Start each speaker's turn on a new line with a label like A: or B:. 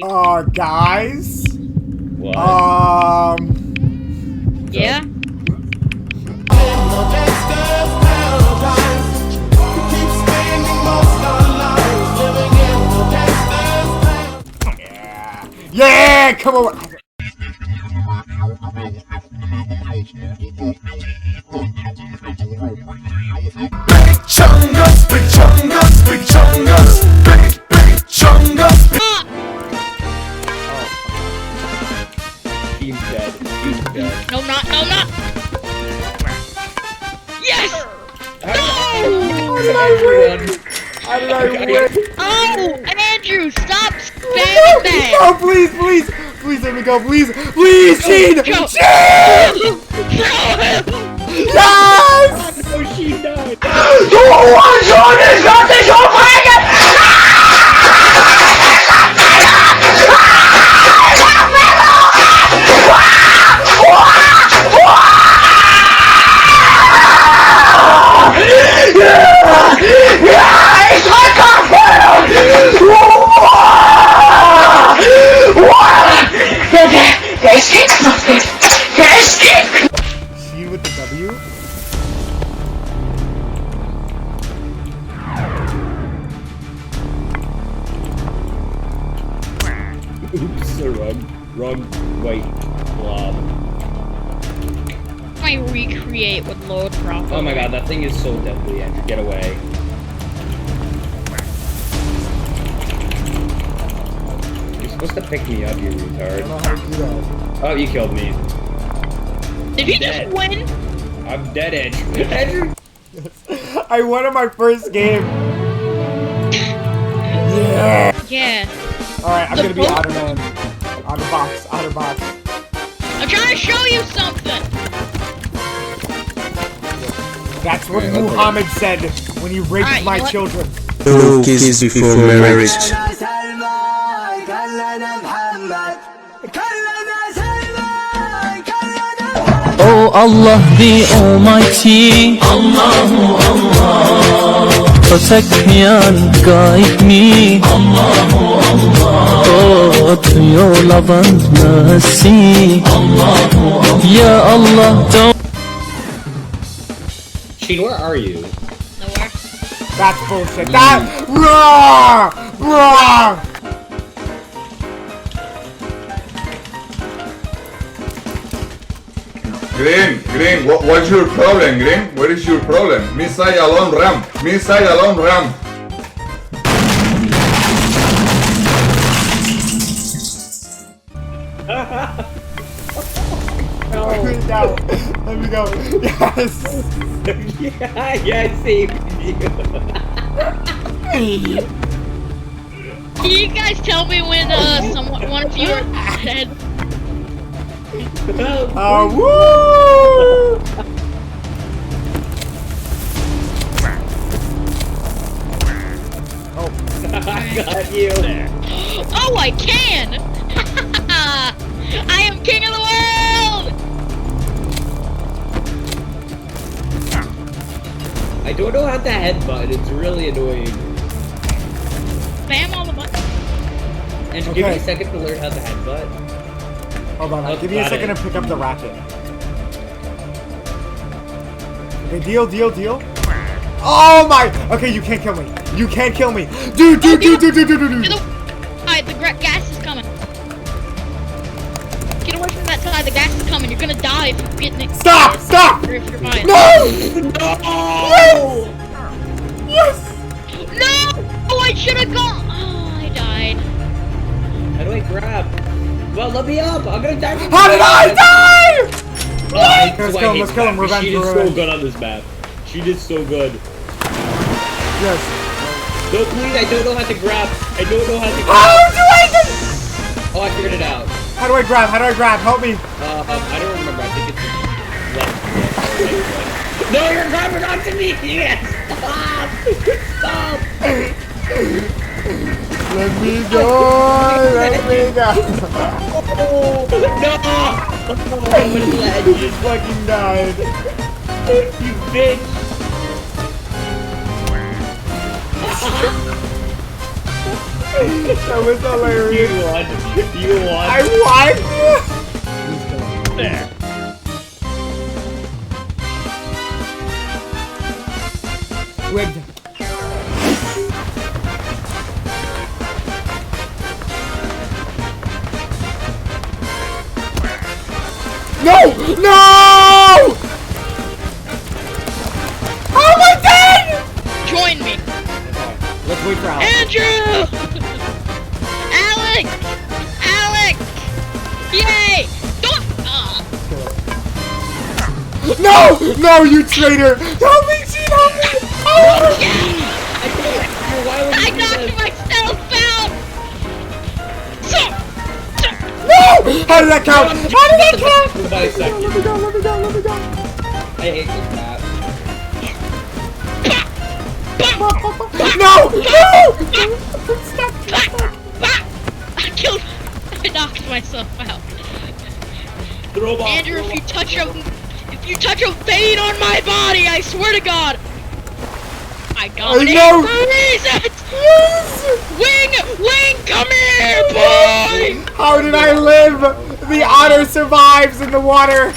A: Guys?
B: What?
C: Yeah?
A: Yeah, come on.
D: Big chungus, big chungus, big chungus, big chungus.
B: Team's dead. Team's dead.
C: No, not. Yes! No!
A: How did I win?
C: Oh, Andrew, stop spamming that!
A: No, please, please, please let me go, please, please, Sheen!
C: Go.
A: Sheen!
C: Throw him!
A: Yes!
B: No, she died.
A: Sheen with the W?
B: Oops, wrong white blob.
C: I recreate with load properly.
B: Oh my god, that thing is so deadly, Andrew. Get away. You're supposed to pick me up, you
A: I don't know
B: retard.
A: how to do that.
B: Oh, you killed me.
C: Did he
B: Dead.
C: just win?
B: I'm dead, Andrew. Andrew!
A: I won in my first game. Yeah.
C: Yeah.
A: Alright, I'm gonna be outer man. Outer box, outer box.
C: I'm trying to show you something!
A: That's what
B: Alright,
A: Muhammad said when he raped
C: Alright,
A: my
C: you know what?
A: children.
E: No kiss before marriage.
F: Oh Allah the Almighty, Allahu Allah, protect me and guide me, Allahu Allah, oh to your love and mercy, Allahu Allah, Ya Allah don't.
B: Sheen, where are you?
C: Nowhere.
A: That's bullshit. That raw, raw.
G: Green, what's your problem, Green? What is your problem? Missile alone ramp. Missile alone ramp.
A: Let me go. Let me go. Yes.
B: Yeah, I saved you.
C: Can you guys tell me when one of you are dead?
A: Woo!
B: I got you.
C: Oh, I can! I am king of the world!
B: I don't know how to headbutt. It's really annoying.
C: Spam all the buttons.
B: Andrew, give me
A: Okay.
B: a second to learn how to headbutt.
A: Hold on,
B: Oh,
A: give me a
B: got
A: second
B: it.
A: to pick up the racket. Okay, deal. Oh my! Okay, you can't kill me. You can't kill me. Dude.
C: Alright, the gas is coming. Get away from that side, the gas is coming. You're gonna die if you get next.
A: Stop!
C: Or if you're fine.
A: No!
C: Yes! No! Oh, I should have gone. Oh, I died.
B: How do I grab? Well, let me up. I'm gonna die.
A: How did I die?
B: Let's
A: kill him, revenge,
B: She did so
A: revenge.
B: good on this map. She did so good.
A: Yes.
B: No, please, I don't know how to grab. I don't know how to grab.
A: How do I do?
B: Oh, I figured it out.
A: How do I grab? Help me.
B: I don't remember. I think it's left. No, you're grabbing onto me. Yes. Stop. Stop.
A: Let me go.
B: No.
A: You just fucking died.
B: You bitch.
A: That was hilarious.
B: You won. You won.
A: I won.
B: There.
A: Rigged. No! No! How am I dead?
C: Join me.
A: Let's wait for Alex.
C: Andrew! Alex! Alex! Yay! Don't!
A: No! No, you traitor! Help me, Gene! Help me! Help me!
C: I knocked myself out!
A: No! How did that count? How did that count?
B: Goodbye, second.
A: Let me go, let me go, let me go.
B: I hate this map.
A: No! No! Stop!
C: I knocked myself out.
B: Throw ball.
C: Andrew, if you touch a vein on my body, I swear to God, I dominate
A: know.
C: for reasons.
A: Yes!
C: Wing, come here, boy.
A: How did I live? The otter survives in the water.